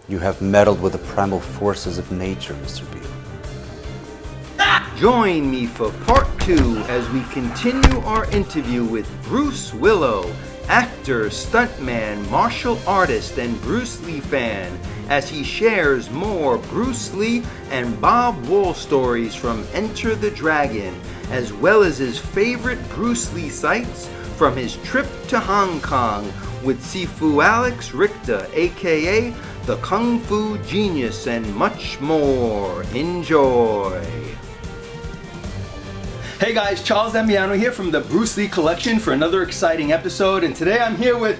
You have meddled with the primal forces of nature, Mr. Beale. Join me for part 2 as we continue our interview with Bruce Willow, actor, stuntman, martial artist, and Bruce Lee fan, as he shares more Bruce Lee and Bob Wall stories from Enter the Dragon, as well as his favorite Bruce Lee sights from his trip to Hong Kong with Sifu Alex Richter, aka the Kung Fu Genius, and much more. Enjoy! Hey guys, Charles Damiano here from the Bruce Lee Collection for another exciting episode, and today I'm here with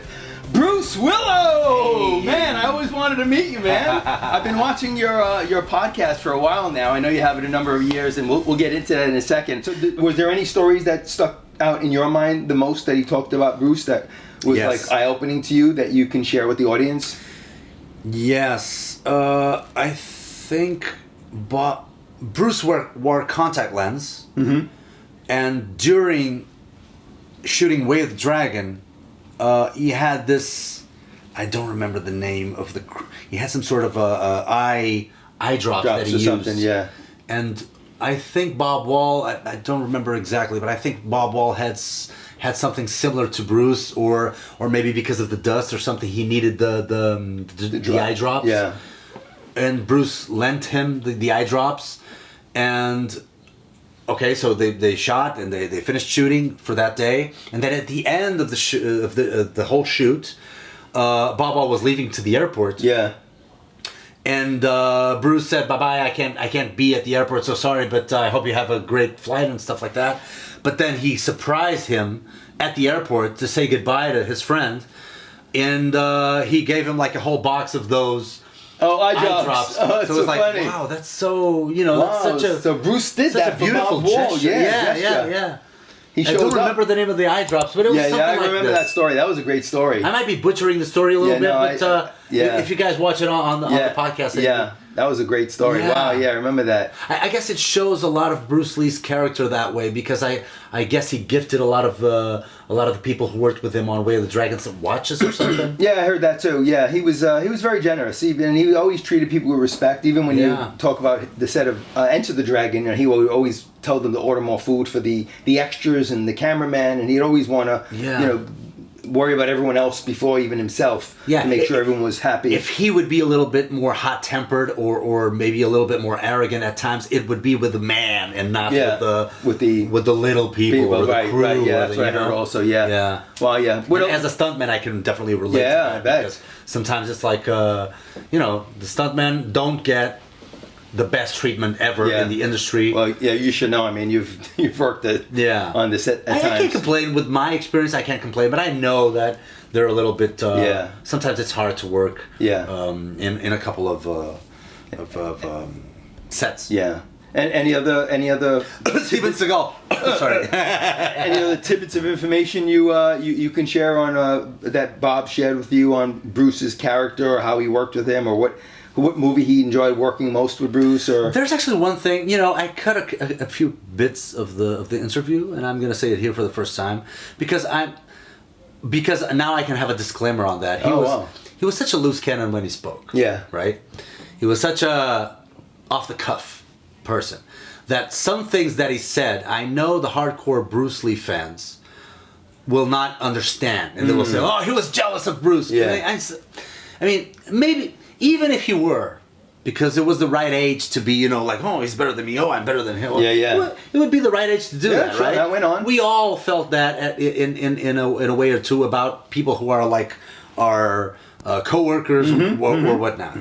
Bruce Willow! Hey. Man, I always wanted to meet you, man. I've been watching your podcast for a while now. I know you have it a number of years, and we'll get into that in a second. So was there any stories that stuck out in your mind the most that he talked about Bruce that was like eye-opening to you that you can share with the audience? Yes, I think Bruce wore contact lens. Mm-hmm. And during shooting Way of the Dragon, he had this, I don't remember the name of the, he had some sort of eye drops that he used. Something, yeah. And I think Bob Wall, I don't remember exactly, but I think Bob Wall had something similar to Bruce, or maybe because of the dust or something, he needed the eye drops. Yeah. And Bruce lent him the eye drops, and okay, so they shot and they finished shooting for that day, and then at the end of the whole shoot, Bob Wall was leaving to the airport. Yeah. And Bruce said, "Bye-bye, I can't be at the airport, so sorry, but I hope you have a great flight," and stuff like that. But then he surprised him at the airport to say goodbye to his friend, and he gave him like a whole box of those. Oh, eye drops. Oh, that's so it's like, funny. Wow, that's so, that's such a... So Bruce did that for beautiful Bob Wall. gesture. Yeah. I don't remember the name of the eye drops, but it was something like this. I remember that story. That was a great story. I might be butchering the story a little bit, but if you guys watch it on the podcast... That was a great story. Yeah. Wow, I remember that. I guess it shows a lot of Bruce Lee's character that way, because I guess he gifted a lot of the people who worked with him on Way of the Dragon some watches or something. Yeah, I heard that too. Yeah, he was very generous, and he always treated people with respect. Even when you talk about the set of Enter the Dragon, he would always tell them to order more food for the extras and the cameraman, and he'd always want to worry about everyone else before even himself to make sure everyone was happy. If he would be a little bit more hot-tempered or maybe a little bit more arrogant at times, it would be with the man and not with the little people or the crew. Right, that's what I heard also, yeah. Well, yeah. As a stuntman, I can definitely relate to that. I bet. Because sometimes it's like, the stuntmen don't get the best treatment ever in the industry. Well, yeah, you should know. I mean, you've worked on the set at times. I can't complain with my experience. I can't complain, but I know that they're a little bit. Sometimes it's hard to work. In a couple of sets. Yeah. And any other Steven Seagal. Sorry. Any other tidbits of information you can share on that Bob shared with you on Bruce's character, or how he worked with him, or what movie he enjoyed working most with Bruce? Or there's actually one thing, I cut a few bits of the interview, and I'm going to say it here for the first time because now I can have a disclaimer on that. He was such a loose cannon when he spoke. Yeah. Right? He was such a off the cuff person that some things that he said, I know the hardcore Bruce Lee fans will not understand, and they will say, "Oh, he was jealous of Bruce." Yeah. I mean, maybe. Even if he were, because it was the right age to be, like, "Oh, he's better than me. Oh, I'm better than him." It would be the right age to do that, right? That went on. We all felt that in a way or two about people who are like our co-workers or whatnot.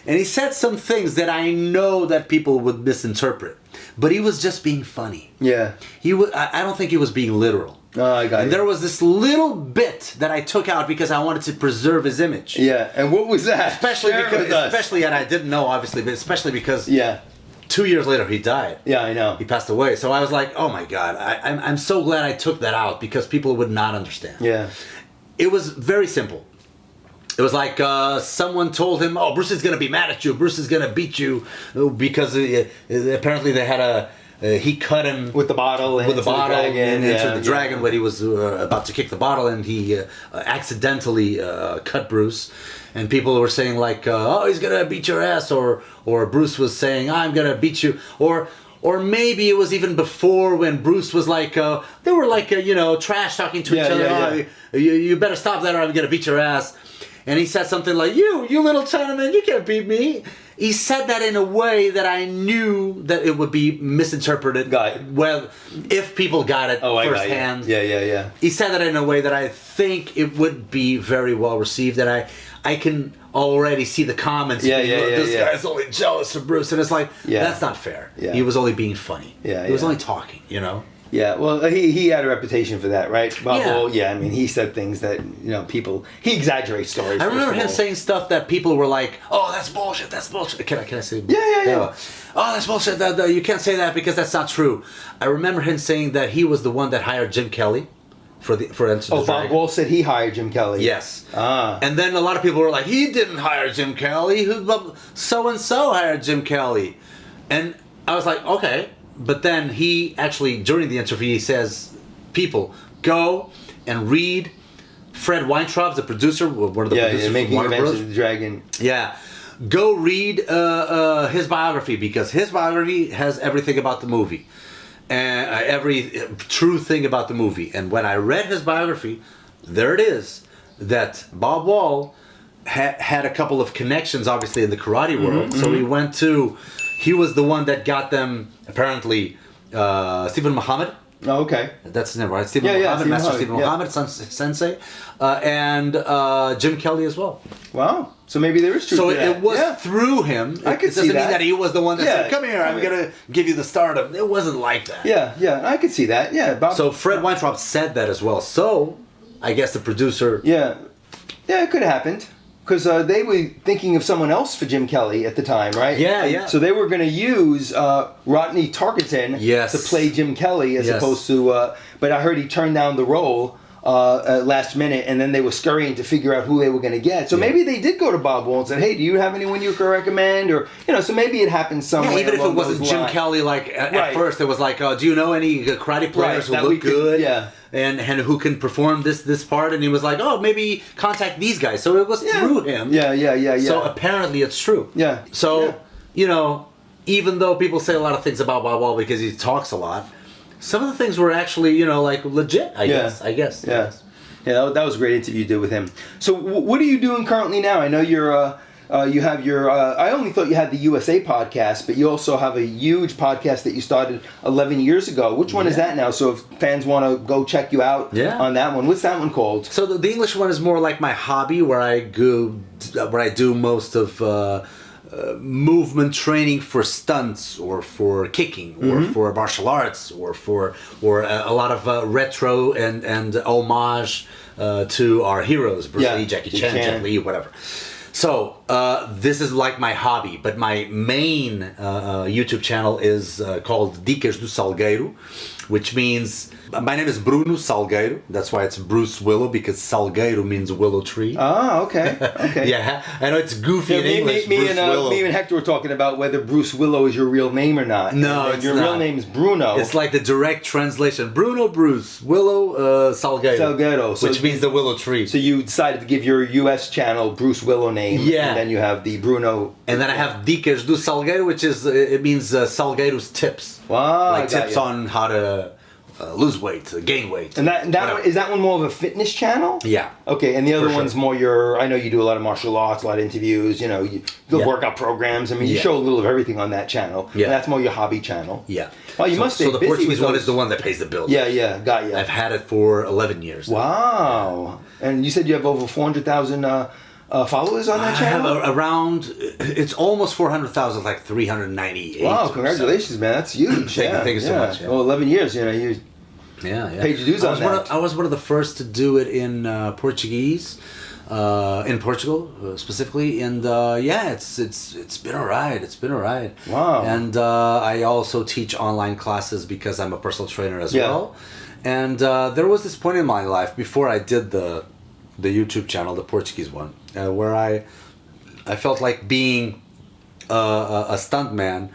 And he said some things that I know that people would misinterpret, but he was just being funny. Yeah. I don't think he was being literal. Oh, I got it. There was this little bit that I took out because I wanted to preserve his image. Yeah, and what was that? Especially, and I didn't know, obviously, but especially because 2 years later he died. Yeah, I know. He passed away. So I was like, oh my God, I'm so glad I took that out because people would not understand. Yeah. It was very simple. It was like someone told him, "Oh, Bruce is going to be mad at you. Bruce is going to beat you," because apparently they had he cut him with the bottle, with the bottle and into the dragon yeah. when he was about to kick the bottle, and he accidentally cut Bruce. And people were saying like, "Oh, he's gonna beat your ass," or Bruce was saying, "I'm gonna beat you," or maybe it was even before when Bruce was like, they were like, trash talking to each other. Yeah. Oh, you better stop that, or I'm gonna beat your ass. And he said something like, "You little Chinaman, you can't beat me." He said that in a way that I knew that it would be misinterpreted. Got it. Well, if people got it firsthand. Yeah. He said that in a way that I think it would be very well received, and I can already see the comments. This guy's only jealous of Bruce, and it's like, that's not fair. Yeah. He was only being funny. He was only talking, Yeah, well, he had a reputation for that, right? Bob Yeah. Wall, I mean, he said things that, he exaggerates stories. I remember first of him all. saying stuff that people were like, "Oh, that's bullshit. That's bullshit." Can I say? Yeah. Oh, that's bullshit. You can't say that because that's not true. I remember him saying that he was the one that hired Jim Kelly for Enter the Bob Dragon. Wall said he hired Jim Kelly. Yes. Ah. And then a lot of people were like, "He didn't hire Jim Kelly. So and so hired Jim Kelly," and I was like, "Okay." But then he actually, during the interview, he says, "People, go and read Fred Weintraub, the producer, one of the producers making from Warner Adventures Bros. of the Dragon. Yeah, go read his biography, because his biography has everything about the movie, and every true thing about the movie." And when I read his biography, there it is, that Bob Wall had a couple of connections, obviously, in the karate world. So he went to. He was the one that got them, apparently, Stephen Muhammad. Oh, okay. That's his name, right? Stephen Muhammad, Master Stephen Muhammad, Sensei, and Jim Kelly as well. Wow. So maybe there is truth So to that. it was through him. I could It see doesn't that. mean that he was the one that said, "Come here, I'm Yeah. going to give you the stardom." It wasn't like that. Yeah, I could see that. Yeah, Bob. So Fred Weintraub said that as well. So I guess the producer... Yeah, it could have happened. Because they were thinking of someone else for Jim Kelly at the time, right? Yeah. So they were going to use Rodney Tarkenton to play Jim Kelly as opposed to... but I heard he turned down the role last minute, and then they were scurrying to figure out who they were going to get. So maybe they did go to Bob Wall and said, "Hey, do you have anyone you could recommend?" Or, so maybe it happened somewhere. Yeah, even if it along wasn't those Jim lines. Kelly, like at first it was like, "Do you know any karate players who look good? And who can perform this part?" And he was like, "Oh, maybe contact these guys." So it was through him. Yeah. So apparently it's true. Yeah. So, even though people say a lot of things about Bob Wall because he talks a lot, some of the things were actually, like legit, I guess. Yeah. Yeah, that was a great interview you did with him. So what are you doing currently now? I know you have your, I only thought you had the USA podcast, but you also have a huge podcast that you started 11 years ago. Which one is that now? So if fans want to go check you out on that one, what's that one called? So the English one is more like my hobby, where I do most of movement training for stunts, or for kicking, or for martial arts, or a lot of retro and homage to our heroes, Bruce Lee, Jackie Chan, Jet Li, whatever. So this is like my hobby, but my main YouTube channel is called Dicas do Salgueiro, which means, my name is Bruno Salgueiro. That's why it's Bruce Willow, because Salgueiro means willow tree. Ah, okay. Yeah, I know it's goofy in English. Me and Hector were talking about whether Bruce Willow is your real name or not. No, and it's your not. real name is Bruno. It's like the direct translation. Bruno, Bruce, Willow, Salgueiro. So which means the willow tree. So you decided to give your US channel Bruce Willow name. Yeah. And then you have the Bruno. And then I have Dicas do Salgueiro, which is, it means Salgueiro's tips. Wow. Like tips on how to lose weight, gain weight. And that one, is that one more of a fitness channel? Yeah. Okay, and the other For one's sure. more I know you do a lot of martial arts, a lot of interviews, the workout programs. I mean, you show a little of everything on that channel. Yeah. And that's more your hobby channel. Yeah. Well, you must stay So the busy Portuguese with one those. is the one that pays the bills. Yeah, got you. I've had it for 11 years. Wow. And you said you have over 400,000 followers on that I channel? have around, it's almost 400,000, like 398. Wow, congratulations, man. That's huge. Thank you so much. Yeah. Well, 11 years, you Yeah. paid your dues on that. I was one of the first to do it in Portuguese, in Portugal specifically, and it's been a ride. It's been a ride. Wow. And I also teach online classes because I'm a personal trainer as well. And there was this point in my life before I did the YouTube channel, the Portuguese one, where I felt like being a stuntman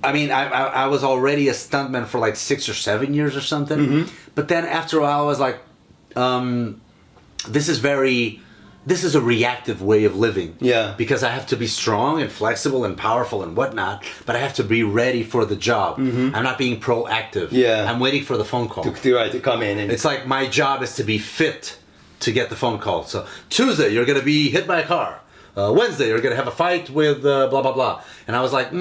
I mean, I was already a stuntman for like 6 or 7 years or something. Mm-hmm. But then after a while, I was like, this is a reactive way of living. Yeah. Because I have to be strong and flexible and powerful and whatnot, but I have to be ready for the job. I'm not being proactive. Yeah. I'm waiting for the phone call. To come in. And It's like my job is to be fit to get the phone call. So Tuesday, you're going to be hit by a car. Wednesday, you're going to have a fight with blah, blah, blah. And I was like,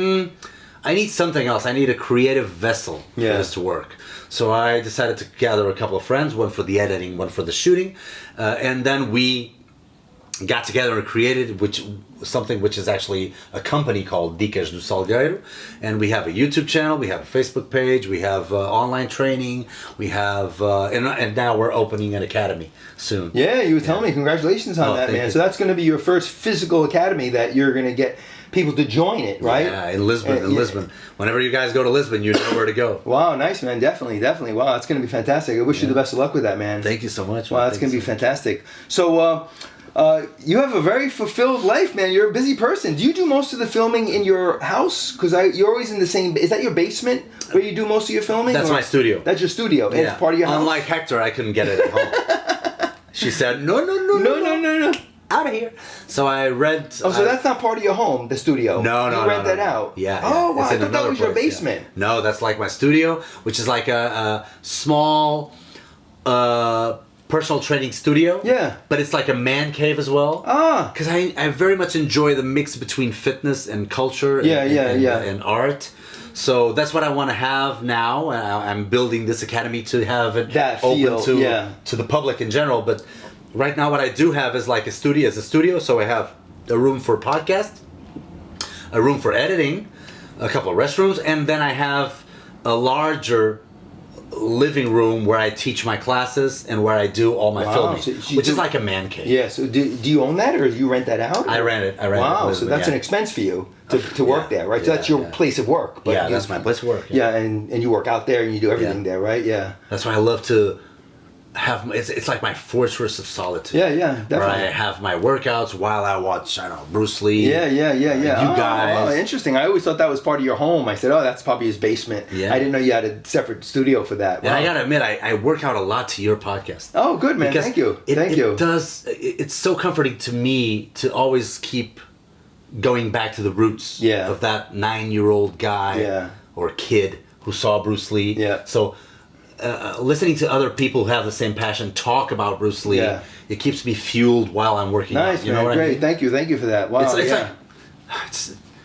I need something else. I need a creative vessel for this to work. So I decided to gather a couple of friends, one for the editing, one for the shooting. And then we got together and created something which is actually a company called Dicas do Salgueiro, and we have a YouTube channel, we have a Facebook page, we have online training, we have and now we're opening an academy soon. Yeah, you were telling me. Congratulations on that, man. you. So that's going to be your first physical academy that you're going to get people to join it, right? Yeah, in Lisbon. Lisbon. Whenever you guys go to Lisbon, you know where to go. Wow, nice, man. Definitely. Wow, that's going to be fantastic. I wish you the best of luck with that, man. Thank you so much. Wow, that's going to be fantastic. So, you have a very fulfilled life, man. You're a busy person. Do you do most of the filming in your house? Because you're always in the same... Is that your basement where you do most of your filming? That's my studio. That's your studio. And it's part of your house? Unlike Hector, I couldn't get it at home. She said, no. No. Out of here. So I rent... Oh, so that's not part of your home, the studio? No. You rent that out? Yeah. Oh, wow. It's I in thought that another was your place, basement. Yeah. No, that's like my studio, which is like a small personal training studio. Yeah. But it's like a man cave as well. Ah. Because I very much enjoy the mix between fitness and culture and art. So that's what I want to have now. I'm building this academy to have it open to the public in general. But right now what I do have is like a studio. It's a studio, so I have a room for podcast, a room for editing, a couple of restrooms, and then I have a larger living room where I teach my classes and where I do all my filming, which is like a man cave. Yeah, so do you own that, or do you rent that out? I rent it. Wow, so that's an expense for you to work there, right? So that's your place of work. But that's my place of work. Yeah, and you work out there and you do everything there, right? Yeah. That's why I love to have... It's like my fortress of solitude. Yeah, definitely. Where I have my workouts while I watch, I don't know, Bruce Lee. Yeah. You guys. Oh, interesting. I always thought that was part of your home. I said, oh, that's probably his basement. Yeah. I didn't know you had a separate studio for that. Wow. And I gotta admit, I work out a lot to your podcast. Oh, good, man. Because Thank you. It's so comforting to me to always keep going back to the roots of that 9-year-old guy or kid who saw Bruce Lee. Yeah. So listening to other people who have the same passion talk about Bruce Lee, it keeps me fueled while I'm working out. Nice, man. Great. Thank you for that. Wow.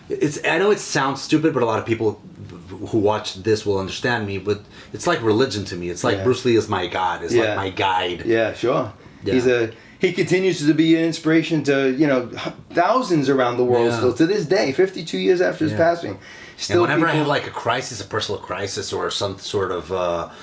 It's I know it sounds stupid, but a lot of people who watch this will understand me. But it's like religion to me. It's like Bruce Lee is my god. It's like my guide. Yeah, sure. Yeah. He continues to be an inspiration to thousands around the world still to this day, 52 years after his passing. Still, and whenever I have like a crisis, a personal crisis, or some sort of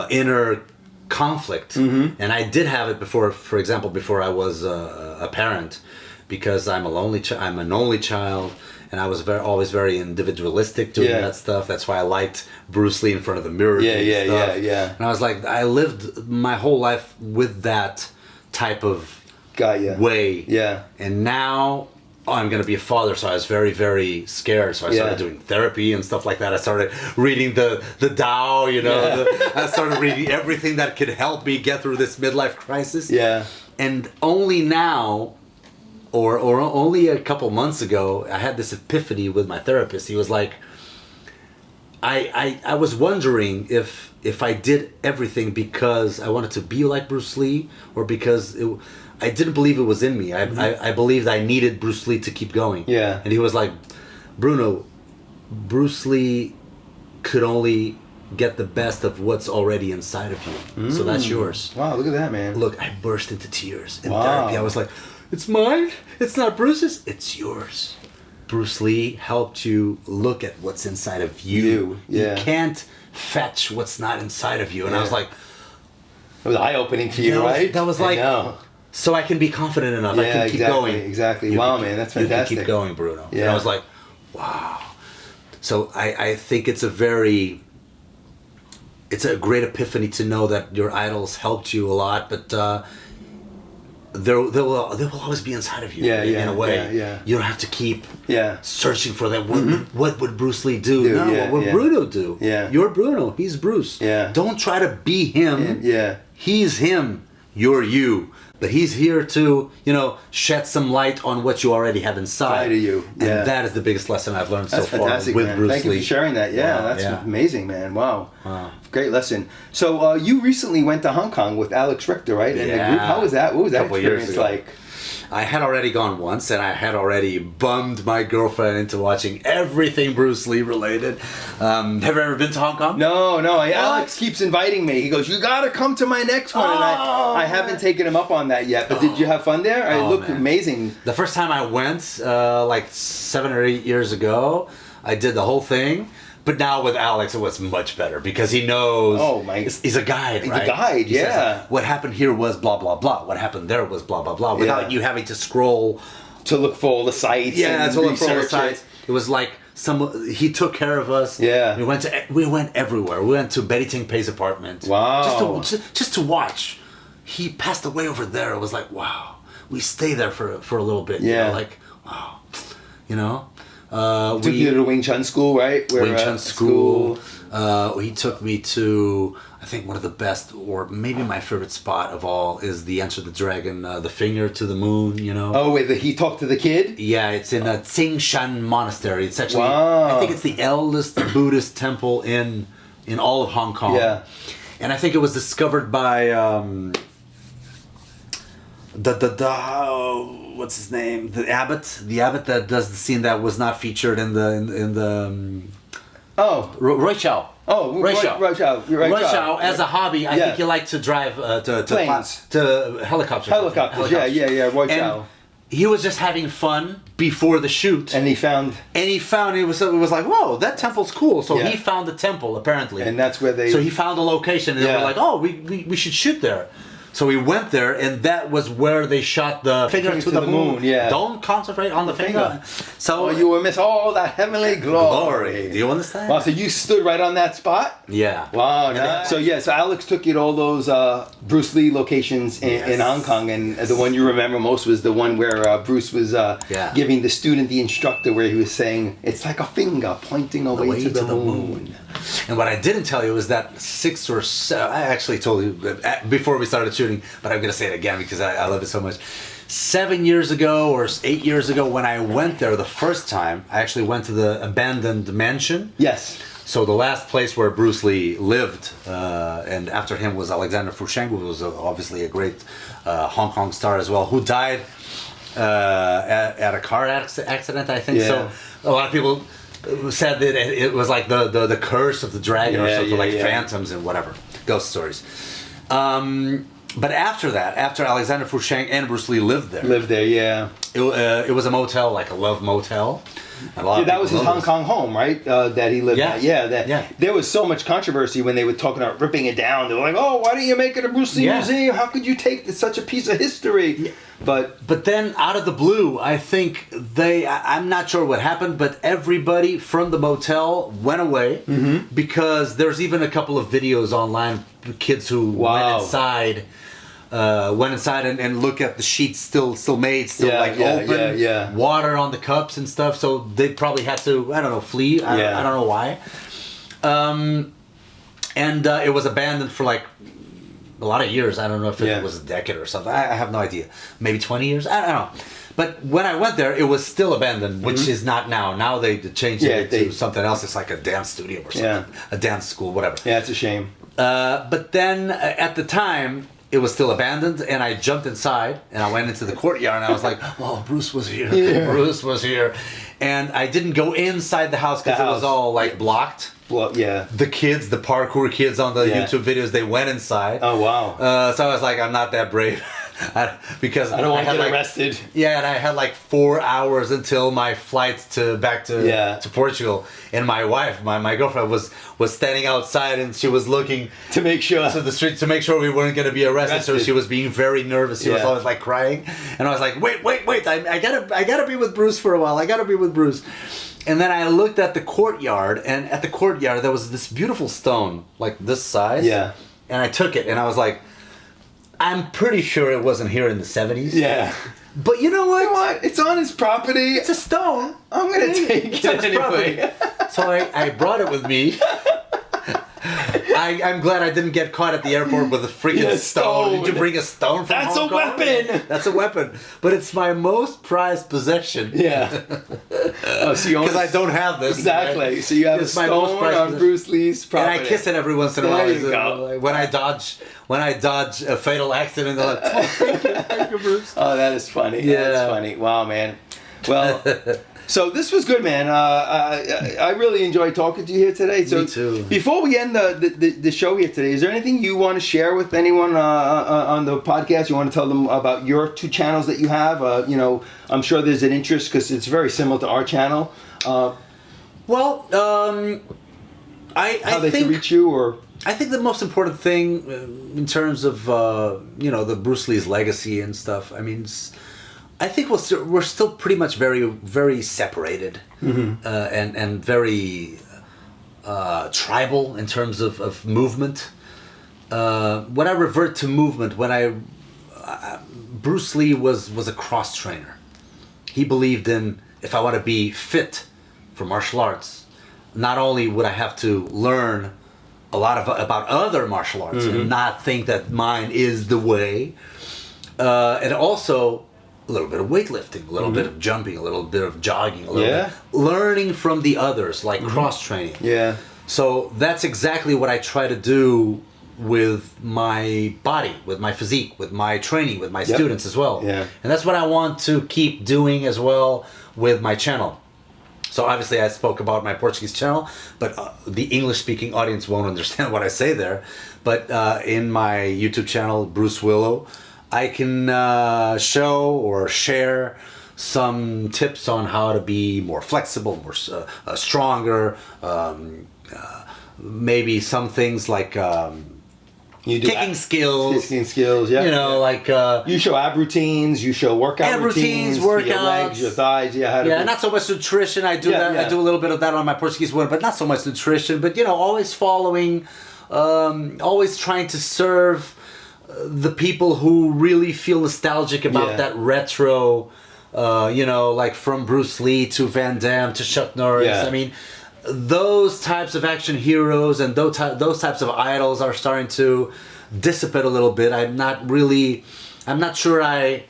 inner conflict, and I did have it before. For example, before I was a parent, because I'm an only child, and I was always very individualistic doing that stuff. That's why I liked Bruce Lee in front of the mirror. Yeah. And I was like, I lived my whole life with that type of way. Yeah. And now I'm going to be a father, so I was very, very scared. So I started doing therapy and stuff like that. I started reading the Tao, I started reading everything that could help me get through this midlife crisis. Yeah. And only now, or only a couple months ago, I had this epiphany with my therapist. He was like, I was wondering if I did everything because I wanted to be like Bruce Lee, or because I didn't believe it was in me. I believed I needed Bruce Lee to keep going. Yeah. And he was like, Bruno, Bruce Lee could only get the best of what's already inside of you. So that's yours. Wow, look at that, man. Look, I burst into tears in therapy. I was like, it's mine? It's not Bruce's? It's yours. Bruce Lee helped you look at what's inside of you. You can't fetch what's not inside of you. And I was like... It was eye-opening for you, right? That was like... So I can be confident enough. I can keep going. Exactly. Wow, man, that's fantastic. You can keep going, Bruno. Yeah. And I was like, wow. So I think it's a great epiphany to know that your idols helped you a lot, but they will always be inside of you. In a way. You don't have to keep searching for that. What would Bruce Lee do? No, what would Bruno do? You're Bruno. He's Bruce. Don't try to be him. He's him. You're you. But he's here to, shed some light on what you already have inside of you. And that is the biggest lesson I've learned so far fantastic, with man. Bruce Thank Lee. you for sharing that. That's amazing, man. Wow. Great lesson. So you recently went to Hong Kong with Alex Richter, right? And the group. How was that? What was that experience like? I had already gone once, and I had already bummed my girlfriend into watching everything Bruce Lee related. Have you ever been to Hong Kong? No. Alex keeps inviting me. He goes, "You got to come to my next one." And I haven't taken him up on that yet. But did you have fun there? It looked amazing. The first time I went, like 7 or 8 years ago, I did the whole thing. But now with Alex, it was much better because he knows. Oh my! He's a guide, right? He's a guide, he says, what happened here was blah blah blah. What happened there was blah blah blah. Without you having to scroll to look for all the sites. Yeah, to look for all the sites. It was like he took care of us. Yeah, we went everywhere. We went to Betty Ting Pei's apartment. Wow! Just to watch. He passed away over there. It was like wow. We stay there for a little bit. Yeah, like wow. Took you to the Wing Chun school, right? Wing Chun school. He took me to, I think, one of the best, or maybe my favorite spot of all is the Enter the Dragon, the finger to the moon, Oh, wait, he talked to the kid? Yeah, it's in a Tsingshan Monastery. It's actually, I think it's the eldest Buddhist temple in all of Hong Kong. Yeah. And I think it was discovered by what's his name? The abbot that does the scene that was not featured in the Roy Chow. Oh, Roy Chow. Roy Chow, as a hobby, I think he liked to drive to helicopters. Helicopters. Yeah. Roy Chow. He was just having fun before the shoot, and he found it was like, whoa, that temple's cool. So he found the temple apparently, and that's where So he found a location, and they were like, oh, we should shoot there. So we went there, and that was where they shot the finger to the moon. Yeah. Don't concentrate on the finger. So you will miss all that heavenly glory. Do you understand? Wow, so you stood right on that spot? Yeah. Wow, nice. So Alex took you to all those Bruce Lee locations in Hong Kong, and the one you remember most was the one where Bruce was giving the student the instructor, where he was saying, it's like a finger pointing away to the moon. And what I didn't tell you was that 6 or 7, I actually told you before we started shooting, but I'm going to say it again because I love it so much. 7 years ago or 8 years ago when I went there the first time, I actually went to the abandoned mansion. Yes. So the last place where Bruce Lee lived, and after him was Alexander Fusheng, who was obviously a great Hong Kong star as well, who died at a car accident, I think. So a lot of people said that it was like the curse of the dragon or something, phantoms and whatever, ghost stories. But after that, after Alexander Fusheng and Bruce Lee lived there. It was a motel, like a love motel. That was his Hong Kong home, right? That he lived at. There was so much controversy when they were talking about ripping it down. They were like, oh, why don't you make it a Bruce Lee museum? How could you take such a piece of history? Yeah. But then out of the blue, I think I'm not sure what happened, but everybody from the motel went away because there's even a couple of videos online, kids who went inside and look at the sheets still made, open, water on the cups and stuff. So they probably had to, I don't know, flee. I don't know why. And it was abandoned for like a lot of years. I don't know if it was a decade or something. I have no idea. Maybe 20 years. I don't know. But when I went there, it was still abandoned, which is not now. Now they changed it to something else. It's like a dance studio or something, a dance school, whatever. Yeah, it's a shame. But then at the time, it was still abandoned, and I jumped inside, and I went into the courtyard, and I was like, oh, Bruce was here. Bruce was here. And I didn't go inside the house because it was all like blocked. Well, the kids, the parkour kids on the YouTube videos, they went inside. Oh, wow. So I was like, I'm not that brave. Because I don't want to get arrested. Yeah, and I had like 4 hours until my flight back to Portugal. And my wife, my girlfriend, was standing outside, and she was looking to make sure to the street to make sure we weren't going to be arrested. So she was being very nervous. She was always like crying, and I was like, wait, I gotta be with Bruce for a while. I gotta be with Bruce. And then I looked at the courtyard, and at the courtyard there was this beautiful stone, like this size. Yeah. And I took it, and I was like, I'm pretty sure it wasn't here in the 70s. Yeah. But you know what? You know what? It's on his property. It's a stone. I'm going to take it anyway. So I brought it with me. I'm glad I didn't get caught at the airport with a freaking stone. Did you bring a stone from Hong Kong? Weapon. That's a weapon. But it's my most prized possession. Yeah. Oh, so because I don't have this. Exactly. Right? So you have it's a stone on Bruce Lee's property. And I kiss it every once in a while. There you go. When I dodge a fatal accident, they're like, oh, thank you, Bruce. Oh, that is funny. Yeah. That's funny. Wow, man. Well... So this was good, man. I really enjoyed talking to you here today. So me too. Before we end the show here today, is there anything you want to share with anyone on the podcast? You want to tell them about your 2 channels that you have? I'm sure there's an interest because it's very similar to our channel. How they can reach you, or I think the most important thing in terms of the Bruce Lee's legacy and stuff. I mean. I think we're still pretty much very, very separated, and very tribal in terms of movement. When I revert to movement, Bruce Lee was a cross trainer. He believed in, if I want to be fit for martial arts, not only would I have to learn a lot about other martial arts and not think that mine is the way, and also a little bit of weightlifting, a little bit of jumping, a little bit of jogging, a little bit learning from the others, like cross training. Yeah. So that's exactly what I try to do with my body, with my physique, with my training, with my students as well. Yeah. And that's what I want to keep doing as well with my channel. So obviously I spoke about my Portuguese channel, but the English-speaking audience won't understand what I say there. But in my YouTube channel, Bruce Willow, I can show or share some tips on how to be more flexible, more stronger. Maybe some things like kicking skills. Kicking skills, yeah. Like you show ab routines, you show workout routines, workouts, for your legs, your thighs, not so much nutrition. I do that. I do a little bit of that on my Portuguese one, but not so much nutrition. But always following, always trying to serve the people who really feel nostalgic about that retro, like from Bruce Lee to Van Damme to Chuck Norris. Yeah. I mean, those types of action heroes and those types of idols are starting to dissipate a little bit. I'm not sure I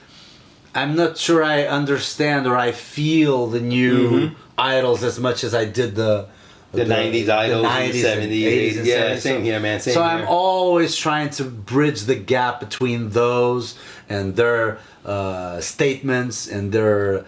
understand or I feel the new idols as much as I did the 90s idols, the 70s, 80s, and 70s. Same here, man. Same so here. I'm always trying to bridge the gap between those and their statements and their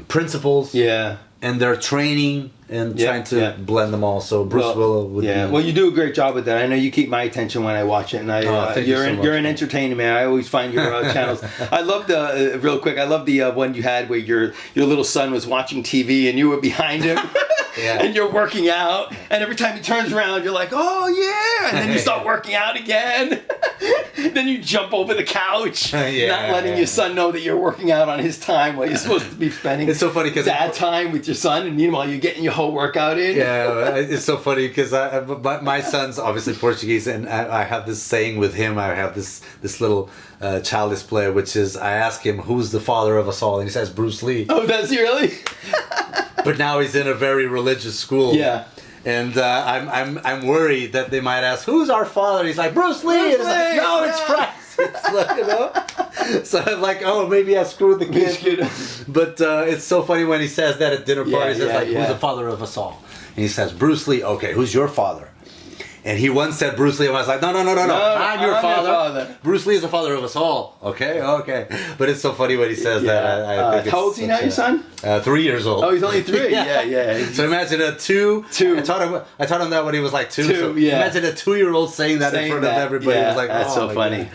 principles. Yeah. And their training and trying to blend them all. So Bruce Willow would be... Well, you do a great job with that. I know you keep my attention when I watch it, and you're an entertainer, man. I always find your channels. I love the real quick. I love the one you had where your little son was watching TV and you were behind him. And you're working out, and every time he turns around, you're like, oh yeah, and then you start working out again. Then you jump over the couch, not letting your son know that you're working out on his time while you're supposed to be spending it's so funny because dad time with your son, and meanwhile you're getting your whole workout in. Yeah, it's so funny because my son's obviously Portuguese, and I have this saying with him. I have this little child display, which is I ask him who's the father of us all, and he says Bruce Lee. Oh, does he really? But now he's in a very religious school. Yeah. And I'm worried that they might ask, who's our father? He's like, Bruce Lee. Bruce It's like, no, it's Christ. It's like, so I'm like, oh, maybe I screwed the kid. But it's so funny when he says that at dinner parties. It's like, who's the father of us all? And he says, Bruce Lee. Okay, who's your father? And he once said Bruce Lee, and I was like, no, I'm your father. Bruce Lee is the father of us all. Okay. But it's so funny when he says that. I think how old is he now, your son? 3 years old. Oh, he's only 3? Yeah. So imagine a two. I taught him that when he was like 2. So imagine a 2-year-old saying that in front of everybody. Yeah, it was like, that's so funny.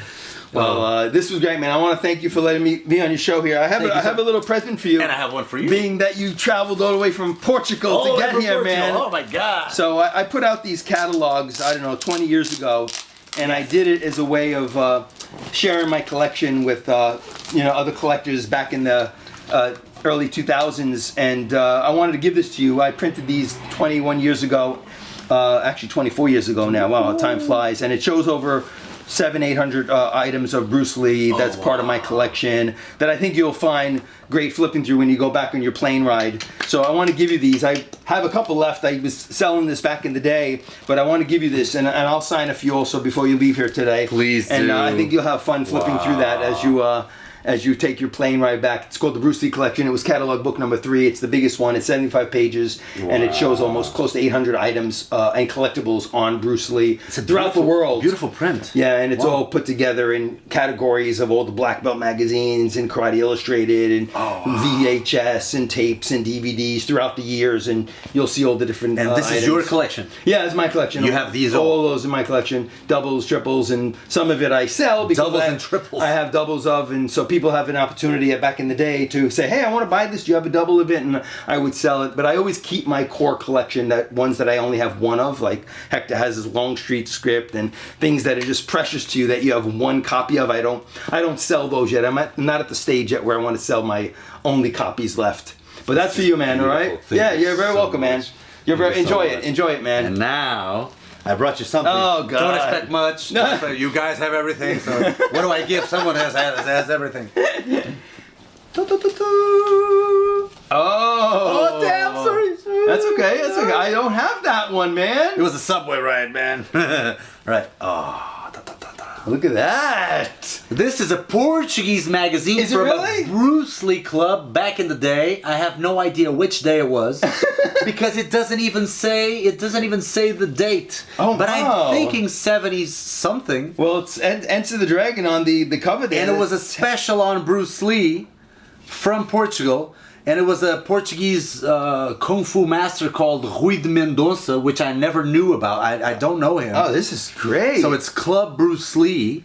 Well, this was great, man. I want to thank you for letting me be on your show here. I have a little present for you. And I have one for you. Being that you traveled all the way from Portugal to get here, man. Oh, my God. So I put out these catalogs, 20 years ago. And I did it as a way of sharing my collection with, other collectors back in the early 2000s. And I wanted to give this to you. I printed these 21 years ago. Actually 24 years ago now. Wow, time flies. And it shows over 700-800 items of Bruce Lee. That's part of my collection that I think you'll find great flipping through when you go back on your plane ride. So I want to give you these. I have a couple left. I was selling this back in the day, but I want to give you this, and I'll sign a few also before you leave here today. Please do. And I think you'll have fun flipping through that as you take your plane ride back. It's called the Bruce Lee Collection. It was catalog book number 3. It's the biggest one. It's 75 pages, and it shows almost close to 800 items and collectibles on Bruce Lee throughout the world. Beautiful print. Yeah, and it's all put together in categories of all the black belt magazines and Karate Illustrated and VHS and tapes and DVDs throughout the years, and you'll see all the different And this items. is your collection? Yeah, it's my collection. You have these all those in my collection. Doubles, triples, and some of it I sell because doubles and triples. I have doubles of, and so people have an opportunity back in the day to say, hey, I want to buy this. Do you have a double of it? And I would sell it. But I always keep my core collection, that ones that I only have one of, like Hector has his Longstreet script and things that are just precious to you that you have one copy of. I don't sell those yet. I'm not at the stage yet where I want to sell my only copies left. But that's for you, man. All right? Yeah, you're very welcome, man. You're very enjoy it, man. And now I brought you something. Oh, God. Don't expect much. You guys have everything, so what do I give someone who has everything? Oh, damn, sorry. That's okay, that's okay. I don't have that one, man. It was a subway ride, man. Right. Oh, look at that. This is a Portuguese magazine Is it from really? a Bruce Lee club back in the day. I have no idea which day it was because it doesn't even say the date. Oh, but wow. I'm thinking 70s something. Well, it's Enter the Dragon on the cover there. And it was a special on Bruce Lee from Portugal. And it was a Portuguese kung fu master called Rui de Mendonça, which I never knew about. I don't know him. Oh, this is great. So it's Club Bruce Lee.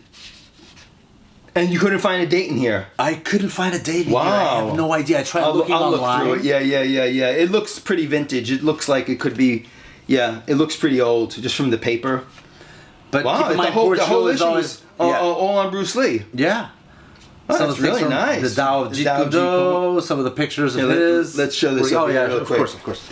And you couldn't find a date in here? I couldn't find a date in Wow. here. I have no idea. I tried looking I'll online. look through it. Yeah. It looks pretty vintage. It looks like it could be, it looks pretty old just from the paper. But Wow, keep in mind, the whole Portugal is issue always... is all on Bruce Lee. Yeah. Oh, Some that's of the things really from nice. The Tao of The Tao of Jeet Kune Do, Jeet some of the pictures of Yeah, his. let's show this up Oh, here yeah, real of quick. course.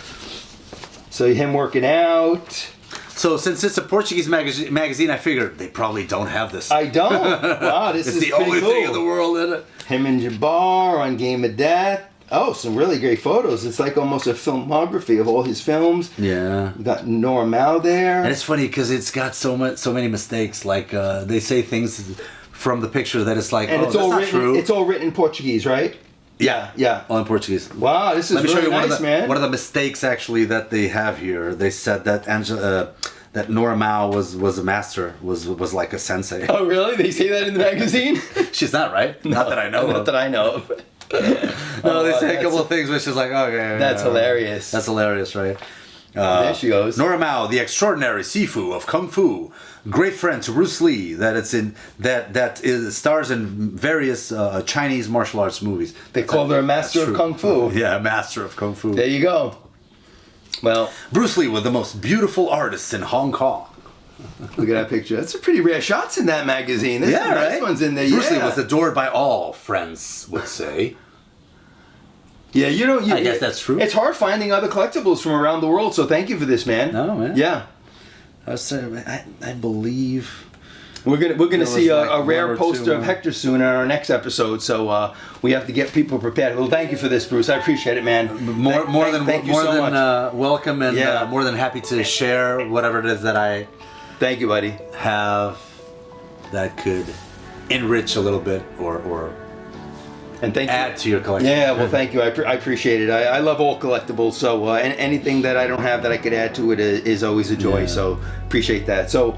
So him working out. So since it's a Portuguese magazine, I figured they probably don't have this. I don't. Wow, this it's is the pretty only cool. thing in the world in it. Him and Jabbar on Game of Death. Oh, some really great photos. It's like almost a filmography of all his films. Yeah. We got Nora Mao there. And it's funny because it's got so many mistakes. Like they say things from the picture that it's like, And it's that's all not written. true. It's all written in Portuguese, right? Yeah. All in Portuguese. Wow, this is Let me really show you nice, man. one of the mistakes actually that they have here. They said that that Nora Mao was a master, was like a sensei. Oh, really? They say that in the magazine? She's not, right? Not that I know Not of. that I know of. No, they say a couple of things which is like, okay. That's hilarious. That's hilarious, right? There she goes. Nora Mao, the extraordinary Sifu of Kung Fu, great friend to Bruce Lee. Stars in various Chinese martial arts movies. They call her a master That's of true. Kung Fu. Yeah, master of Kung Fu. There you go. Well, Bruce Lee was the most beautiful artist in Hong Kong. look at that picture. That's some pretty rare shots in that magazine. There's some nice ones in there. Bruce Lee yeah. was adored by all, friends would say. Yeah, I guess that's true. It's hard finding other collectibles from around the world, so thank you for this, man. No, man. Yeah. I believe We're gonna see was like a one rare or poster two, of Hector soon in our next episode, so we have to get people prepared. Well, thank you for this, Bruce. I appreciate it, man. more than welcome and Yeah. more than happy to share whatever it is that I Thank you, buddy. have that could enrich a little bit or And thank add you. to your collection. Yeah, well, thank you. I appreciate it. I love all collectibles, so anything that I don't have that I could add to it is always a joy. Yeah. So appreciate that. So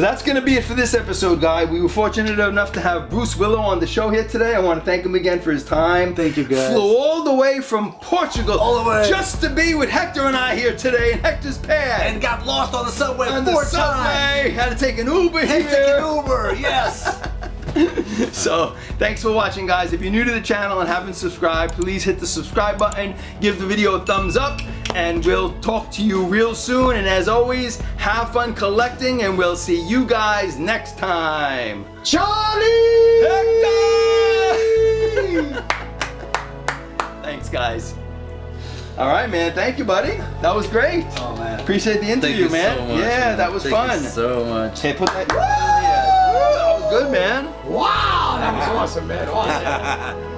that's gonna be it for this episode, guy. We were fortunate enough to have Bruce Willow on the show here today. I want to thank him again for his time. Thank you, guys. Flew all the way from Portugal, All the way. just to be with Hector and I here today in Hector's pad. And got lost on the subway on the 4 times. subway, had to take an Uber Had here. to take an Uber, yes. So, thanks for watching, guys. If you're new to the channel and haven't subscribed, please hit the subscribe button, give the video a thumbs up, and we'll talk to you real soon. And as always, have fun collecting, and we'll see you guys next time. Charlie! Hector! Thanks, guys. All right, man. Thank you, buddy. That was great. Oh, man. Appreciate the interview, Thank you man. so much, Yeah, man. that was Thank fun. you so much. Hey, put that. Yeah. good, man. Wow, that was awesome, man. Awesome.